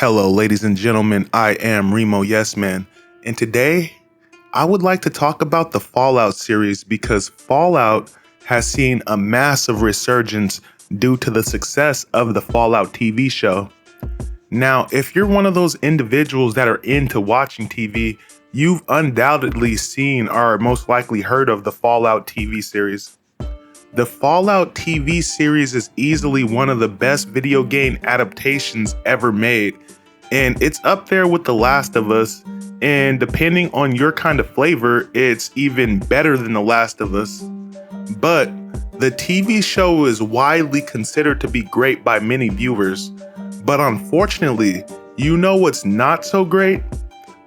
Hello, ladies and gentlemen, I am Remo Yes Man, and today I would like to talk about the Fallout series because Fallout has seen a massive resurgence due to the success of the Fallout TV show. Now, if you're one of those individuals that are into watching TV, you've undoubtedly seen or most likely heard of the Fallout TV series. The Fallout TV series is easily one of the best video game adaptations ever made, and it's up there with The Last of Us, and depending on your kind of flavor, it's even better than The Last of Us. But the TV show is widely considered to be great by many viewers, but unfortunately, you know what's not so great?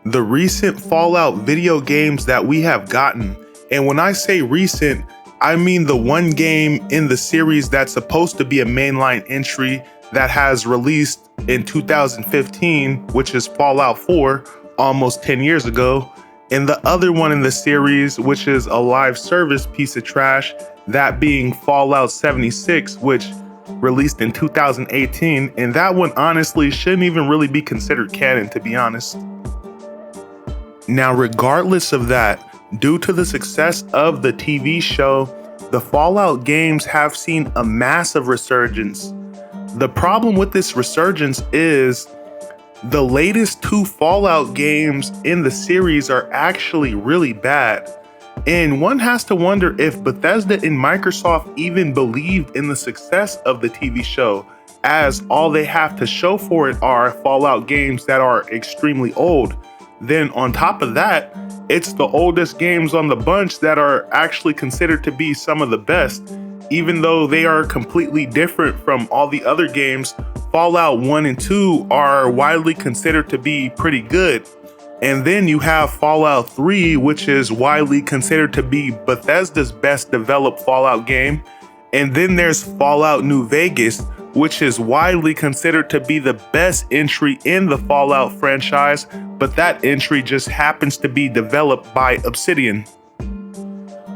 The recent Fallout video games that we have gotten, and when I say recent, I mean the one game in the series that's supposed to be a mainline entry that has released in 2015, which is Fallout 4, almost 10 years ago, and the other one in the series, which is a live service piece of trash, that being Fallout 76, which released in 2018, and that one honestly shouldn't even really be considered canon, to be honest. Now, regardless of that, due to the success of the TV show, the Fallout games have seen a massive resurgence. The problem with this resurgence is the latest two Fallout games in the series are actually really bad. And one has to wonder if Bethesda and Microsoft even believed in the success of the TV show, as all they have to show for it are Fallout games that are extremely old. Then on top of that, it's the oldest games on the bunch that are actually considered to be some of the best. Even though they are completely different from all the other games, Fallout 1 and 2 are widely considered to be pretty good. And then you have Fallout 3, which is widely considered to be Bethesda's best developed Fallout game. And then there's Fallout New Vegas, which is widely considered to be the best entry in the Fallout franchise, but that entry just happens to be developed by Obsidian.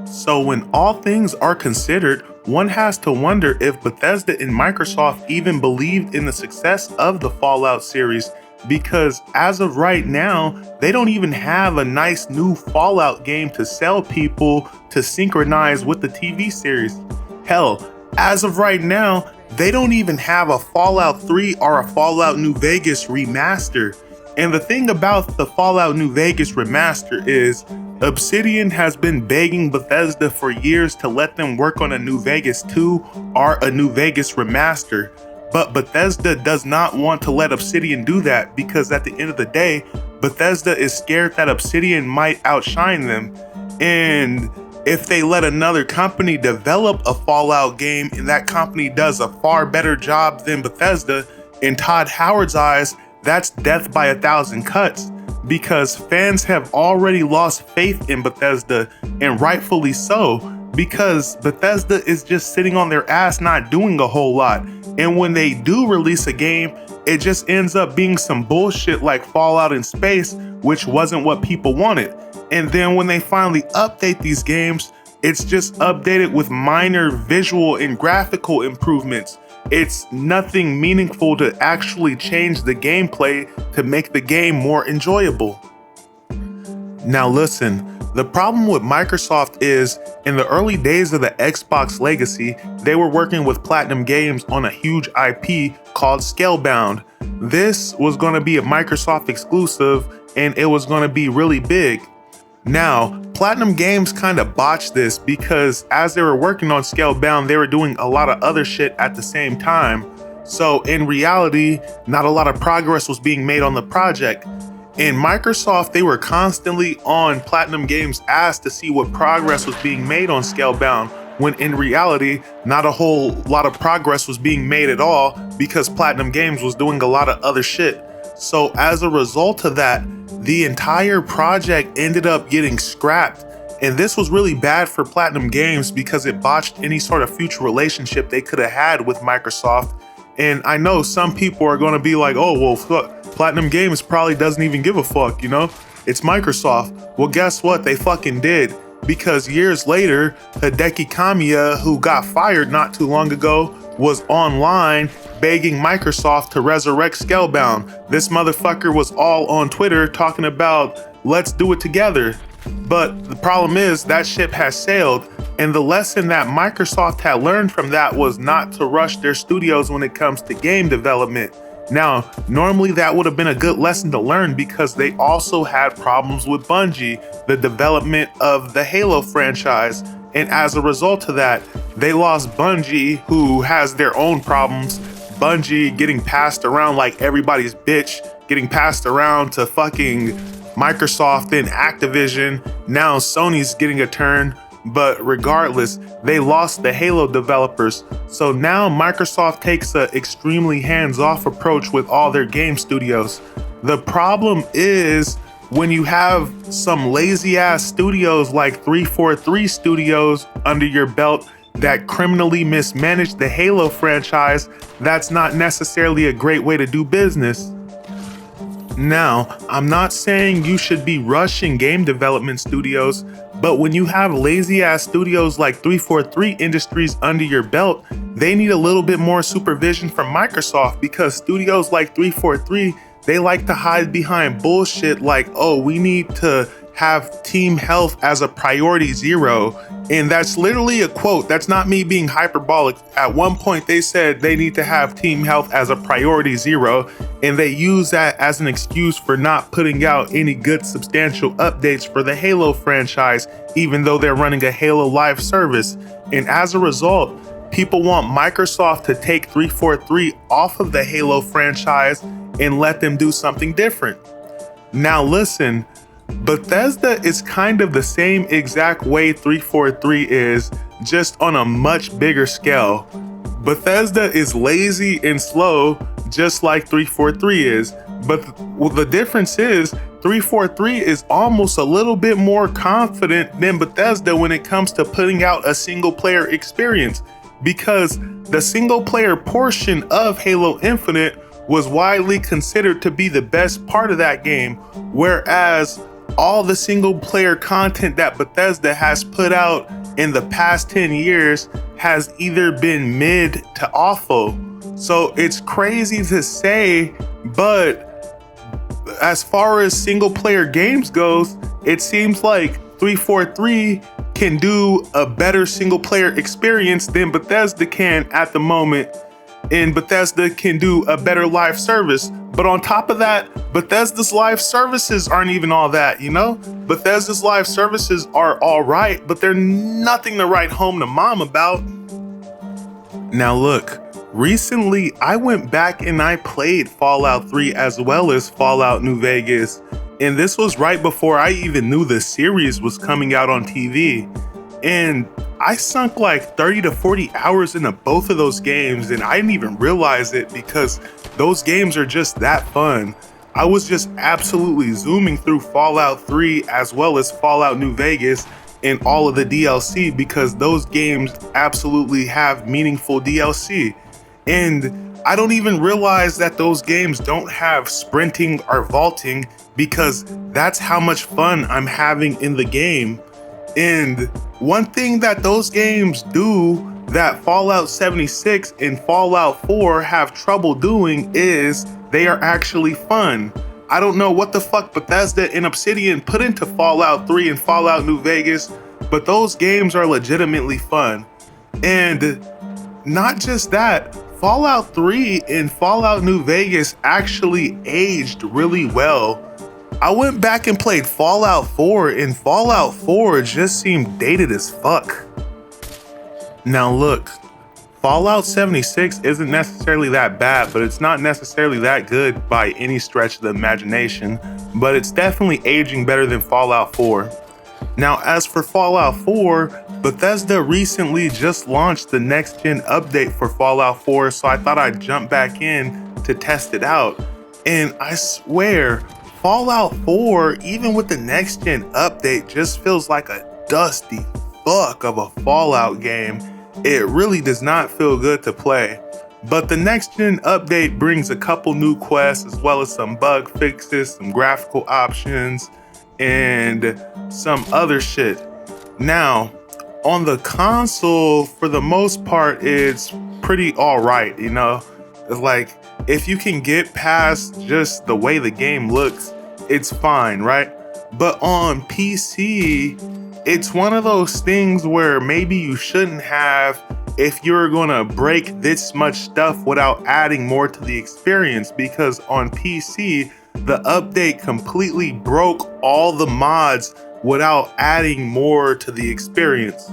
So when all things are considered, one has to wonder if Bethesda and Microsoft even believed in the success of the Fallout series, because as of right now, they don't even have a nice new Fallout game to sell people to synchronize with the TV series. Hell, as of right now, they don't even have a Fallout 3 or a Fallout New Vegas remaster. And the thing about the Fallout New Vegas remaster is Obsidian has been begging Bethesda for years to let them work on a New Vegas 2 or a New Vegas remaster. But Bethesda does not want to let Obsidian do that because at the end of the day, Bethesda is scared that Obsidian might outshine them. And if they let another company develop a Fallout game and that company does a far better job than Bethesda, in Todd Howard's eyes, that's death by 1,000 cuts, because fans have already lost faith in Bethesda, and rightfully so, because Bethesda is just sitting on their ass not doing a whole lot. And when they do release a game, it just ends up being some bullshit like Fallout in Space, which wasn't what people wanted. And then when they finally update these games, it's just updated with minor visual and graphical improvements. It's nothing meaningful to actually change the gameplay to make the game more enjoyable. Now listen, the problem with Microsoft is, in the early days of the Xbox legacy, they were working with Platinum Games on a huge IP called Scalebound. This was going to be a Microsoft exclusive, and it was going to be really big. Now, Platinum Games kind of botched this because as they were working on Scalebound, they were doing a lot of other shit at the same time. So in reality, not a lot of progress was being made on the project. In Microsoft, they were constantly on Platinum Games' ass to see what progress was being made on Scalebound, when in reality, not a whole lot of progress was being made at all because Platinum Games was doing a lot of other shit. So as a result of that, the entire project ended up getting scrapped. And this was really bad for Platinum Games because it botched any sort of future relationship they could have had with Microsoft. And I know some people are going to be like, oh, well, fuck, Platinum Games probably doesn't even give a fuck, you know? It's Microsoft. Well, guess what? They fucking did. Because years later, Hideki Kamiya, who got fired not too long ago, was online begging Microsoft to resurrect Scalebound. This motherfucker was all on Twitter talking about, let's do it together. But the problem is that ship has sailed, and the lesson that Microsoft had learned from that was not to rush their studios when it comes to game development. Now, normally that would have been a good lesson to learn because they also had problems with Bungie, the development of the Halo franchise. And as a result of that, they lost Bungie, who has their own problems. Bungie getting passed around like everybody's bitch, getting passed around to fucking Microsoft and Activision. Now Sony's getting a turn. But regardless, they lost the Halo developers. So now Microsoft takes an extremely hands-off approach with all their game studios. The problem is when you have some lazy-ass studios like 343 Studios under your belt that criminally mismanage the Halo franchise, that's not necessarily a great way to do business. Now, I'm not saying you should be rushing game development studios, but when you have lazy-ass studios like 343 Industries under your belt, they need a little bit more supervision from Microsoft, because studios like 343, they like to hide behind bullshit like, oh, we need to have team health as a priority zero. And that's literally a quote. That's not me being hyperbolic. At one point, they said they need to have team health as a priority zero, and they use that as an excuse for not putting out any good substantial updates for the Halo franchise, even though they're running a Halo Live service. And as a result, people want Microsoft to take 343 off of the Halo franchise and let them do something different. Now listen, Bethesda is kind of the same exact way 343 is, just on a much bigger scale. Bethesda is lazy and slow, just like 343 is, but the difference is 343 is almost a little bit more confident than Bethesda when it comes to putting out a single player experience, because the single player portion of Halo Infinite was widely considered to be the best part of that game, whereas all the single player content that Bethesda has put out in the past 10 years has either been mid to awful. So it's crazy to say, but as far as single player games goes, it seems like 343 can do a better single player experience than Bethesda can at the moment. And Bethesda can do a better live service. But on top of that, Bethesda's live services aren't even all that, you know? Bethesda's live services are all right, but they're nothing to write home to mom about. Now look, recently I went back and I played Fallout 3 as well as Fallout New Vegas. And this was right before I even knew the series was coming out on TV. And I sunk like 30 to 40 hours into both of those games, and I didn't even realize it because those games are just that fun. I was just absolutely zooming through Fallout 3 as well as Fallout New Vegas and all of the DLC, because those games absolutely have meaningful DLC. And I don't even realize that those games don't have sprinting or vaulting, because that's how much fun I'm having in the game. And one thing that those games do that Fallout 76 and Fallout 4 have trouble doing is they are actually fun. I don't know what the fuck Bethesda and Obsidian put into Fallout 3 and Fallout New Vegas, but those games are legitimately fun. And not just that, Fallout 3 and Fallout New Vegas actually aged really well. I went back and played Fallout 4, and Fallout 4 just seemed dated as fuck. Now look, Fallout 76 isn't necessarily that bad, but it's not necessarily that good by any stretch of the imagination, but it's definitely aging better than Fallout 4. Now, as for Fallout 4, Bethesda recently just launched the next-gen update for Fallout 4, so I thought I'd jump back in to test it out. And I swear, Fallout 4, even with the next-gen update, just feels like a dusty fuck of a Fallout game. It really does not feel good to play. But the next-gen update brings a couple new quests as well as some bug fixes, some graphical options, and some other shit. Now, on the console, for the most part, it's pretty alright, you know? Like, if you can get past just the way the game looks, it's fine, right? But on PC, it's one of those things where maybe you shouldn't have if you're gonna break this much stuff without adding more to the experience, because on PC, the update completely broke all the mods without adding more to the experience.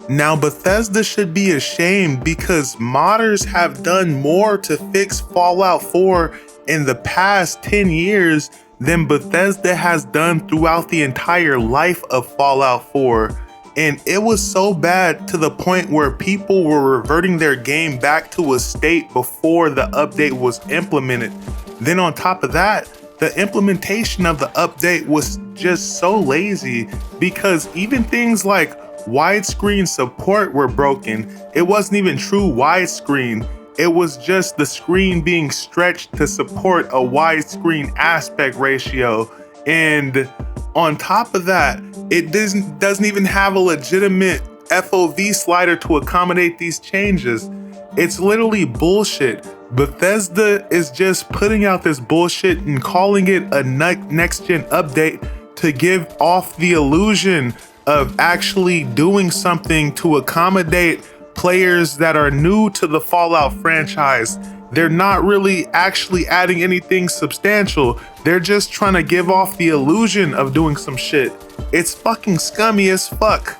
Now, Bethesda should be ashamed because modders have done more to fix Fallout 4 in the past 10 years than Bethesda has done throughout the entire life of Fallout 4. And it was so bad to the point where people were reverting their game back to a state before the update was implemented. Then on top of that, the implementation of the update was just so lazy because even things like widescreen support were broken. It wasn't even true widescreen. It was just the screen being stretched to support a widescreen aspect ratio. And on top of that, it doesn't even have a legitimate FOV slider to accommodate these changes. It's literally bullshit. Bethesda is just putting out this bullshit and calling it a next-gen update to give off the illusion of actually doing something to accommodate players that are new to the Fallout franchise. They're not really actually adding anything substantial. They're just trying to give off the illusion of doing some shit. It's fucking scummy as fuck.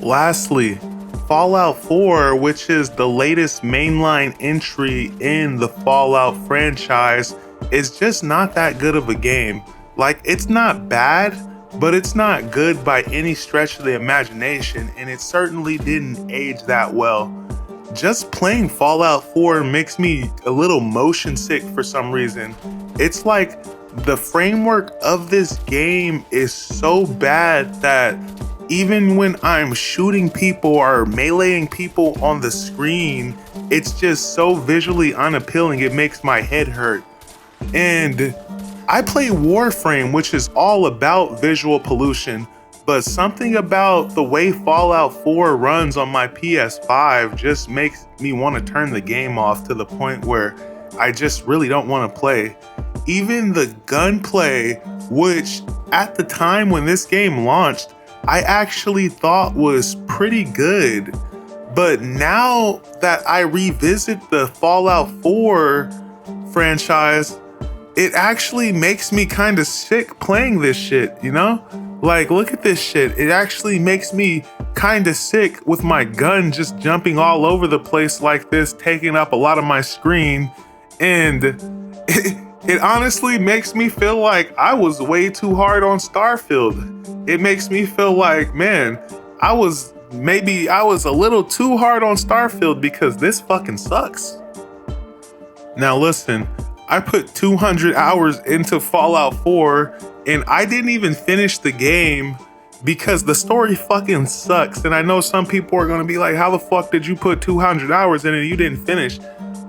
Lastly, Fallout 4, which is the latest mainline entry in the Fallout franchise, is just not that good of a game. Like, it's not bad, but it's not good by any stretch of the imagination, and it certainly didn't age that well. Just playing Fallout 4 makes me a little motion sick for some reason. It's like the framework of this game is so bad that even when I'm shooting people or meleeing people on the screen, it's just so visually unappealing, it makes my head hurt. And I play Warframe, which is all about visual pollution, but something about the way Fallout 4 runs on my PS5 just makes me want to turn the game off to the point where I just really don't want to play. Even the gunplay, which at the time when this game launched, I actually thought was pretty good. But now that I revisit the Fallout 4 franchise, it actually makes me kind of sick playing this shit, you know? Like, look at this shit. It actually makes me kind of sick with my gun just jumping all over the place like this, taking up a lot of my screen. And it honestly makes me feel like I was way too hard on Starfield. It makes me feel like, man, I was a little too hard on Starfield because this fucking sucks. Now listen, I put 200 hours into Fallout 4 and I didn't even finish the game because the story fucking sucks. And I know some people are gonna be like, how the fuck did you put 200 hours in and you didn't finish?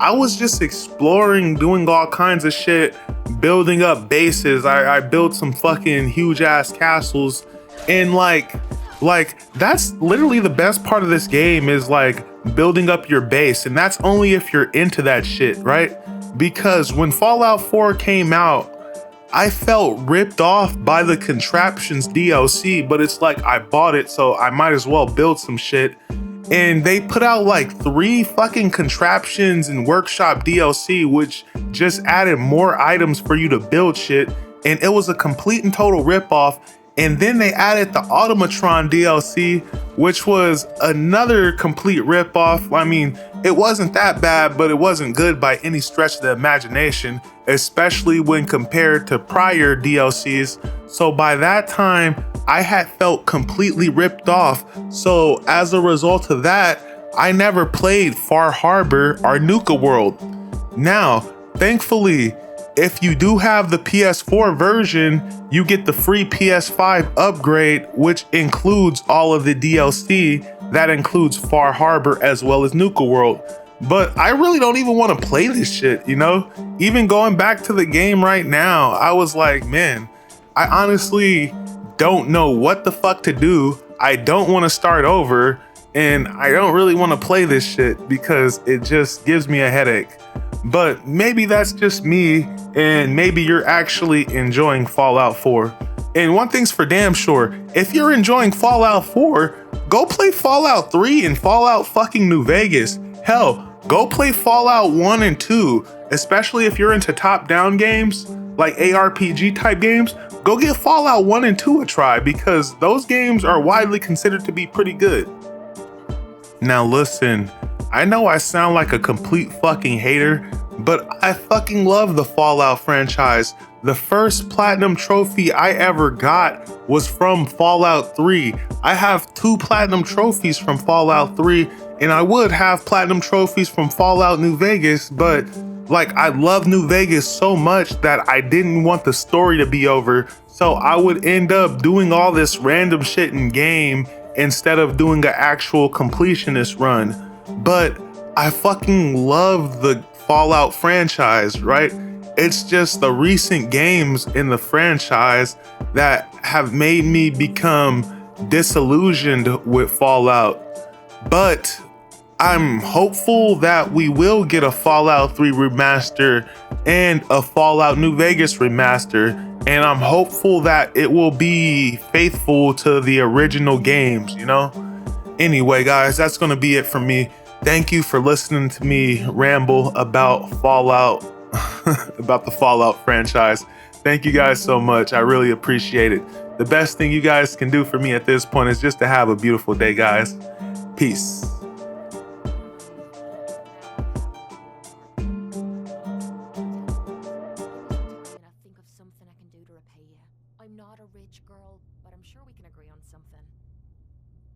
I was just exploring, doing all kinds of shit, building up bases. I built some fucking huge ass castles, and like that's literally the best part of this game is like building up your base, and that's only if you're into that shit, right? Because when Fallout 4 came out, I felt ripped off by the Contraptions DLC, but it's like I bought it, so I might as well build some shit. And they put out like 3 fucking Contraptions and Workshop DLC, which just added more items for you to build shit. And it was a complete and total ripoff. And then they added the Automatron DLC, which was another complete ripoff. I mean, it wasn't that bad, but it wasn't good by any stretch of the imagination, especially when compared to prior DLCs. So by that time, I had felt completely ripped off. So as a result of that, I never played Far Harbor or Nuka World. Now, thankfully, if you do have the PS4 version, you get the free PS5 upgrade, which includes all of the DLC. That includes Far Harbor as well as Nuka World. But I really don't even want to play this shit, you know? Even going back to the game right now, I was like, man, I honestly don't know what the fuck to do. I don't want to start over. and I don't really want to play this shit because it just gives me a headache. But maybe that's just me, and maybe you're actually enjoying Fallout 4. And one thing's for damn sure, if you're enjoying Fallout 4, go play Fallout 3 and Fallout fucking New Vegas. Hell, go play Fallout 1 and 2, especially if you're into top-down games, like ARPG type games. Go give Fallout 1 and 2 a try because those games are widely considered to be pretty good. Now listen, I know I sound like a complete fucking hater, but I fucking love the Fallout franchise. The first platinum trophy I ever got was from Fallout 3. I have 2 platinum trophies from Fallout 3, and I would have platinum trophies from Fallout New Vegas, but like I love New Vegas so much that I didn't want the story to be over, so I would end up doing all this random shit in game instead of doing an actual completionist run. But I fucking love the Fallout franchise, right? It's just the recent games in the franchise that have made me become disillusioned with Fallout. But I'm hopeful that we will get a Fallout 3 remaster and a Fallout New Vegas remaster, and I'm hopeful that it will be faithful to the original games, you know? Anyway, guys, that's gonna be it from me. Thank you for listening to me ramble about Fallout, about the Fallout franchise. Thank you guys so much. I really appreciate it. The best thing you guys can do for me at this point is just to have a beautiful day, guys. Peace. Think of something I can do to repay you. I'm not a rich girl, but I'm sure we can agree on something.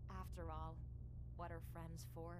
After all, what are friends for?